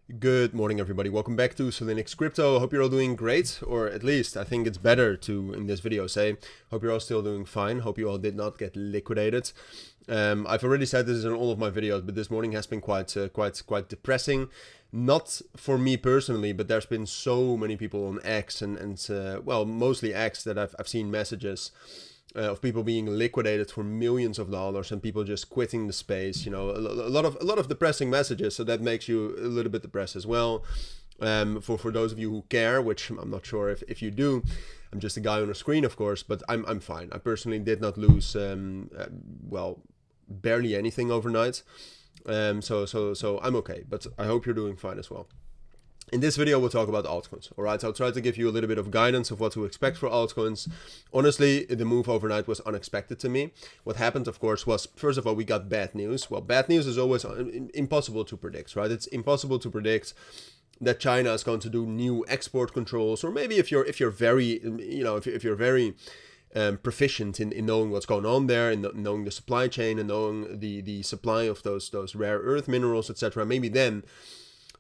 Good morning, everybody. Welcome back to Cilinix Crypto. Hope you're all doing great, or at least I think it's better to, in this video, say, hope you're all still doing fine. Hope you all did not get liquidated. I've already said this in all of my videos, but this morning has been quite depressing. Not for me personally, but there's been so many people on X and well, mostly X that I've seen messages of people being liquidated for millions of dollars and people just quitting the space. You know, a lot of depressing messages. So that makes you a little bit depressed as well. For those of you who care, which I'm not sure if you do, I'm just a guy on a screen, of course, but I'm fine. I personally did not lose well, barely anything overnight. So I'm okay, but I hope you're doing fine as well. In this video, we'll talk about altcoins. All right, I'll try to give you a little bit of guidance of what to expect for altcoins. Honestly, the move overnight was unexpected to me. What happened, of course, was, first of all, we got bad news. Well, bad news is always impossible to predict, right? It's impossible to predict that China is going to do new export controls, or maybe if you're very, you know, if you're very proficient in knowing what's going on there, and knowing the supply chain, and knowing the supply of those rare earth minerals, etc. Maybe then.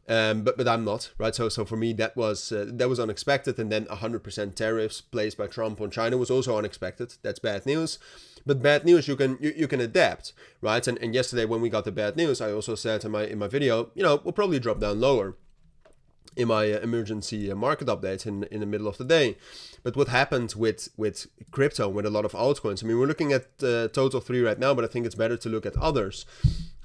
But I'm not, right? So for me that was unexpected, and then 100% tariffs placed by Trump on China was also unexpected. That's bad news, but bad news you can adapt, right? And yesterday when we got the bad news, I also said in my video, you know, we'll probably drop down lower in my emergency market update in the middle of the day. But what happened with crypto, with a lot of altcoins? I mean, we're looking at total 3 right now, but I think it's better to look at others.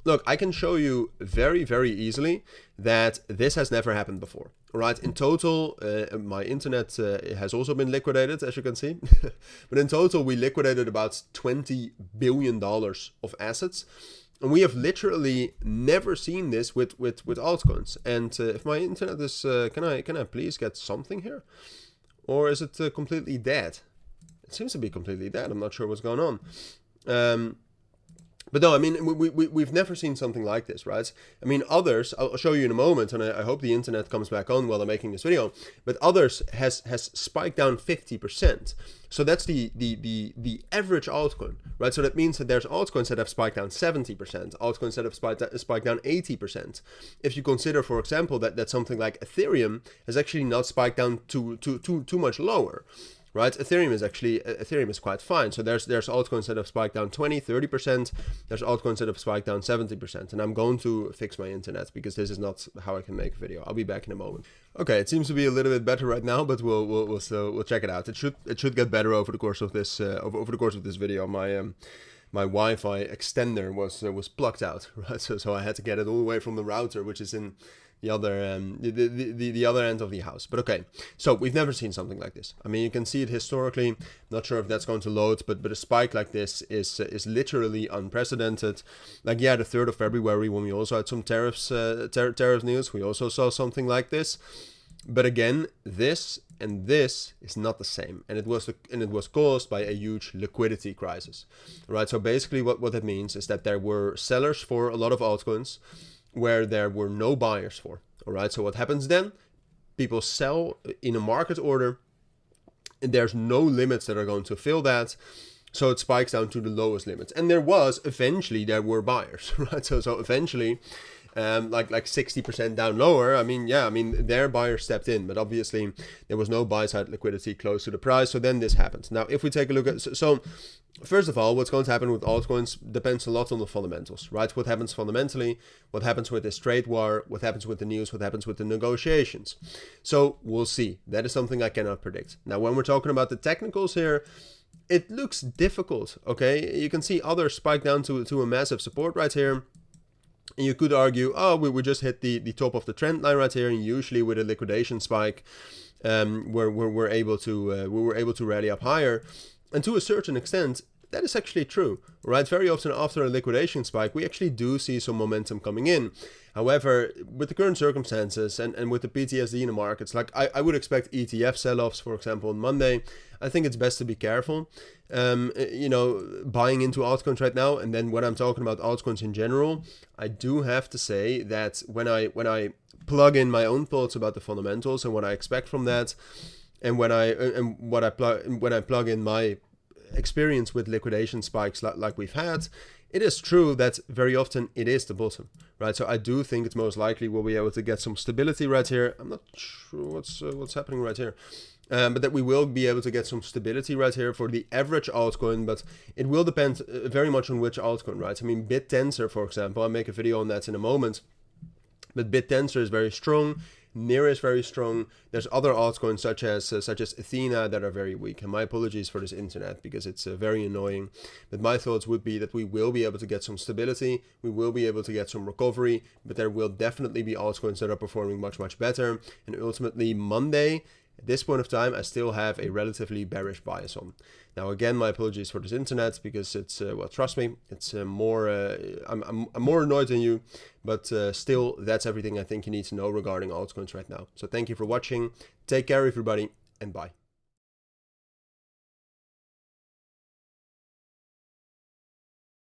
Look, I can show you very, very easily that this has never happened before. All right, in total, my internet has also been liquidated, as you can see. But in total, we liquidated about $20 billion of assets. And we have literally never seen this with altcoins. And if my internet is, can I please get something here? Or is it completely dead? It seems to be completely dead. I'm not sure what's going on. But no, I mean, we've never seen something like this, right? I mean, others, I'll show you in a moment, and I hope the internet comes back on while I'm making this video, but others has spiked down 50%. So that's the average altcoin, right? So that means that there's altcoins that have spiked down 70%, altcoins that have spiked down 80%. If you consider, for example, that something like Ethereum has actually not spiked down too much lower. Right, Ethereum is quite fine. So there's altcoins that have spiked down 20-30%. There's altcoins that have spiked down 70%. And I'm going to fix my internet because this is not how I can make a video. I'll be back in a moment. Okay, it seems to be a little bit better right now, but we'll check it out. It should get better over the course of this video. My Wi-Fi extender was plugged out, right? So I had to get it all the way from the router, which is in the other the other end of the house. But okay, so we've never seen something like this. I mean, you can see it historically. Not sure if that's going to load, but a spike like this is literally unprecedented. Like, yeah, the 3rd of February, when we also had some tariff news, we also saw something like this. But again, this and this is not the same, and it was caused by a huge liquidity crisis, right? So basically, what that means is that there were sellers for a lot of altcoins where there were no buyers for. All right, so what happens then? People sell in a market order, and there's no limits that are going to fill that. So it spikes down to the lowest limits. And there were buyers, right? So eventually, like 60% down lower, I mean, their buyers stepped in, but obviously there was no buy side liquidity close to the price. So then this happens. Now, if we take a look at, so first of all, what's going to happen with altcoins depends a lot on the fundamentals, right? What happens fundamentally, what happens with this trade war, what happens with the news, what happens with the negotiations. So we'll see. That is something I cannot predict. Now, when we're talking about the technicals here, it looks difficult, okay? You can see others spike down to a massive support right here. And you could argue, oh, we just hit the top of the trend line right here, and usually with a liquidation spike, we're able to rally up higher. And to a certain extent, that is actually true, right? Very often after a liquidation spike, we actually do see some momentum coming in. However, with the current circumstances and with the PTSD in the markets, like I would expect ETF sell-offs, for example, on Monday. I think it's best to be careful, you know, buying into altcoins right now. And then when I'm talking about altcoins in general, I do have to say that when I plug in my own thoughts about the fundamentals and what I expect from that, and when I plug in my experience with liquidation spikes like we've had, it is true that very often it is the bottom, right? So I do think it's most likely we'll be able to get some stability right here. I'm not sure what's happening right here. But that we will be able to get some stability right here for the average altcoin, but it will depend very much on which altcoin, right? I mean, BitTensor, for example, I'll make a video on that in a moment, but BitTensor is very strong, Near is very strong. There's other altcoins such as Athena that are very weak, and my apologies for this internet because it's very annoying. But my thoughts would be that we will be able to get some stability, we will be able to get some recovery, but there will definitely be altcoins that are performing much better, and ultimately Monday, at this point of time, I still have a relatively bearish bias on. Now again, my apologies for this internet because it's, well, trust me, it's I'm more annoyed than you, but still, that's everything I think you need to know regarding altcoins right now. So thank you for watching, take care everybody, and bye.